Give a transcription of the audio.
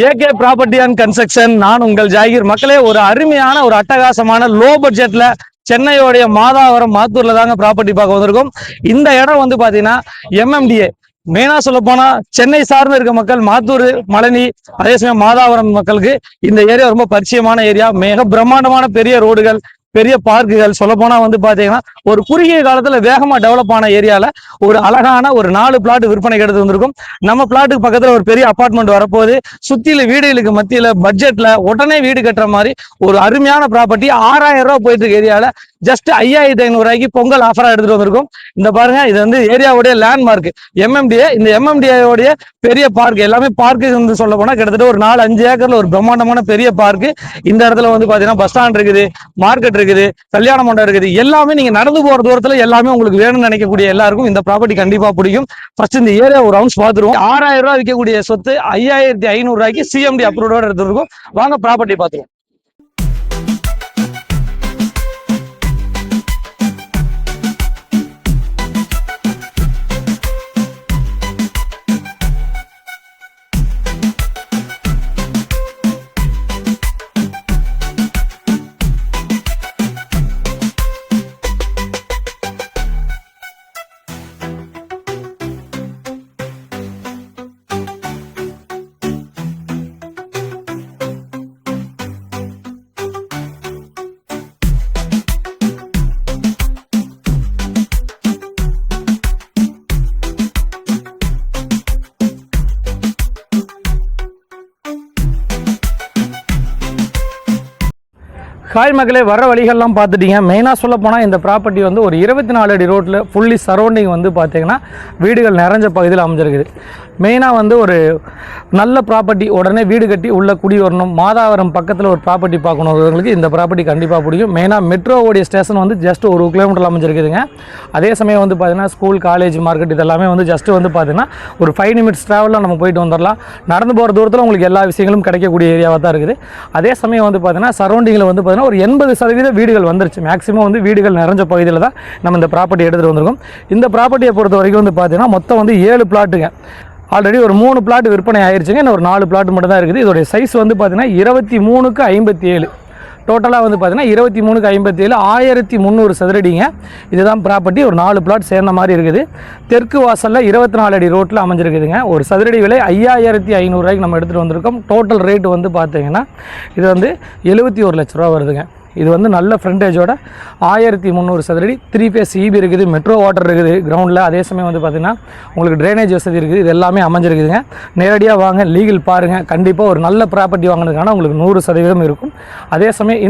AK property and construction. நான் உங்கள் ஜாகிர். மக்களே, ஒரு அருமையான ஒரு அட்டகாசமான லோ பட்ஜெட்ல சென்னையோடைய மாதாவரம் மாத்தூர்ல தாங்க ப்ராப்பர்ட்டி பார்க்க வந்திருக்கோம். இந்த இடம் வந்து பாத்தீங்கன்னா MMDA. மெயினா சொல்ல போனா சென்னை சார்ந்து இருக்க மக்கள், மாத்தூர், மலனி, அதே சமயம் மாதாவரம் மக்களுக்கு இந்த ஏரியா ரொம்ப பரிச்சயமான ஏரியா. மிக பிரம்மாண்டமான பெரிய ரோடுகள், பெரிய பார்க்குகள். சொல்ல போனா வந்து பாத்தீங்கன்னா ஒரு குறுகிய காலத்துல வேகமா டெவலப் ஆன ஏரியால ஒரு அழகான ஒரு 4 பிளாட் விற்பனைக்கு எடுத்து வந்திருக்கும். நம்ம பிளாட்டுக்கு பக்கத்துல ஒரு பெரிய அபார்ட்மெண்ட் வரப்போகுது. சுத்தில வீடுகளுக்கு மத்தியில பட்ஜெட்ல உடனே வீடு கட்டுற மாதிரி ஒரு அருமையான ப்ராப்பர்ட்டி 6000 ரூபாய் போயிட்டு இருக்க ஏரியால ஜஸ்ட் 5500 ரூபாய்க்கு பொங்கல் ஆஃபரா எடுத்துட்டு வந்திருக்கும். இந்த பாருங்க, இது வந்து ஏரியாவுடைய லேண்ட்மார்க் MMDA. இந்த MMDA உடைய பெரிய பார்க், எல்லாமே பார்க்கு வந்து சொல்ல போனா கிட்டத்தட்ட ஒரு 4-5 ஏக்கர்ல ஒரு பிரம்மாண்டமான பெரிய பார்க். இந்த இடத்துல வந்து பாத்தீங்கன்னா பஸ் ஸ்டாண்ட் இருக்குது, மார்க்கெட் இருக்குது, கல்யாண மண்டபம் இருக்குது. எல்லாமே நீங்க நடந்து போற தூரத்துல எல்லாமே உங்களுக்கு வேணும்னு நினைக்கக்கூடிய எல்லாருக்கும் இந்த ப்ராப்பர்ட்டி கண்டிப்பா பிடிக்கும். ஃபர்ஸ்ட் இந்த ஏரியா ஒரு ரவுண்ட்ஸ் பார்த்துருவோம். 6000 ரூபாய் விற்கக்கூடிய சொத்து 5500 ரூபாய்க்கு CMD அப்ரூவோட எடுத்துருக்கும். வாங்க ப்ராப்பர்ட்டி பார்த்துருவோம். ஹாய் மக்களே, வர வழிகள்லாம் பார்த்துட்டீங்க. மெயினாக சொல்ல போனால் இந்த ப்ராப்பர்ட்டி வந்து ஒரு 24 அடி ரோட்டில் ஃபுல்லி சரௌண்டிங் வந்து பார்த்தீங்கன்னா வீடுகள் நிறைஞ்ச பகுதியில் அமைஞ்சிருக்குது. மெயினாக வந்து ஒரு நல்ல ப்ராப்பர்ட்டி, உடனே வீடு கட்டி உள்ளே குடி வரணும், மாதாவரம் பக்கத்தில் ஒரு ப்ராப்பர்ட்டி பார்க்கணுங்களுக்கு இந்த ப்ராப்பர்ட்டி கண்டிப்பாக பிடிக்கும். மெயினாக மெட்ரோவோடைய ஸ்டேஷன் வந்து ஜஸ்ட் 1 கிலோமீட்டர் அமைஞ்சிருக்குதுங்க. அதே சமயம் வந்து பார்த்தீங்கன்னா ஸ்கூல், காலேஜ், மார்க்கெட் இதெல்லாமே வந்து ஜஸ்ட் வந்து பார்த்தீங்கன்னா ஒரு 5 நிமிட்ஸ் ட்ராவலில் நம்ம போயிட்டு வந்துடலாம். நடந்து போகிற தூரத்தில் உங்களுக்கு எல்லா விஷயங்களும் கிடைக்கக்கூடிய ஏரியாவாக தான் இருக்குது. அதே சமயம் வந்து பார்த்தீங்கன்னா சரௌண்டிங்கில் வந்து பார்த்தீங்கன்னா ஒரு 80% வீடுகள் வந்துருச்சு. மேக்ஸிமம் வந்து வீடுகள் நிறைஞ்ச பகுதியில் தான் நம்ம இந்த ப்ராப்பர்ட்டி எடுத்துகிட்டு வந்திருக்கோம். இந்த ப்ராப்பர்ட்டியை பொறுத்த வரைக்கும் வந்து பார்த்தீங்கன்னா மொத்தம் வந்து 7 பிளாட்டுங்க. ஆல்ரெடி ஒரு 3 பிளாட் விற்பனை ஆயிடுச்சுங்க. இன்னும் ஒரு 4 பிளாட் மட்டும் தான் இருக்குது. இதோடைய சைஸ் வந்து பார்த்தீங்கன்னா 23x57. டோட்டலாக வந்து பார்த்தீங்கன்னா 23x57 1300 சதுரடிங்க. இதுதான் ப்ராப்பர்ட்டி. ஒரு 4 பிளாட் சேர்ந்த மாதிரி இருக்குது. தெற்கு வாசலில் 24 அடி ரோட்டில் அமைஞ்சிருக்குதுங்க. ஒரு சதுரடி விலை 5500 ரூபாய்க்கு நம்ம எடுத்துகிட்டு வந்திருக்கோம். டோட்டல் ரேட்டு வந்து பார்த்தீங்கன்னா இது வந்து 71 லட்ச ரூபா வருதுங்க. இது வந்து நல்ல ஃப்ரண்டேஜோட 1300 சதுரடி, 3 ஃபேஸ் EB இருக்குது, மெட்ரோ வாட்டர் இருக்குது கிரவுண்டில். அதே சமயம் வந்து பார்த்திங்கன்னா உங்களுக்கு ட்ரைனேஜ் வசதி இருக்குது. இது எல்லாமே அமைஞ்சிருக்குதுங்க. நேரடியாக வாங்க, லீகல் பாருங்கள். கண்டிப்பாக ஒரு நல்ல ப்ராப்பர்ட்டி வாங்கினதுக்கான உங்களுக்கு 100% இருக்கும். அதே சமயம்